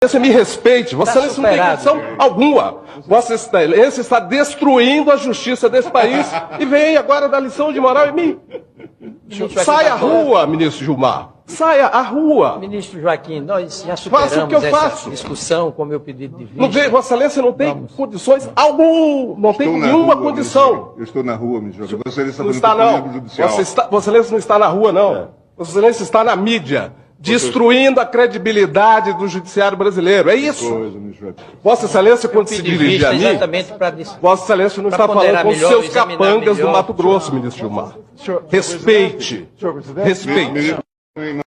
Você me respeite, Vossa Excelência não tem condição alguma. Vossa Excelência está destruindo a justiça desse país e vem agora dar lição de moral em mim. Saia à rua, ministro Gilmar. Saia à rua. Ministro Joaquim, nós já Faça o que eu superamos faço. essa discussão com o meu pedido de Não vista. tem, Vossa Excelência não tem condições alguma, não tem nenhuma condição. Eu estou na rua, ministro Joaquim. Vossa Excelência Não está está, fazendo não. poder judicial. Vossa Excelência não está na rua, não. Vossa Excelência está na mídia, destruindo a credibilidade do judiciário brasileiro. É isso. Coisa, ministro Joaquim. Vossa Excelência, quando se De dirige vista a mim, exatamente para Vossa Excelência não pra está falando ponderar com os melhor, seus examinar capangas do melhor. Mato Grosso, ministro Gilmar. Respeite. Respeite. Ministro,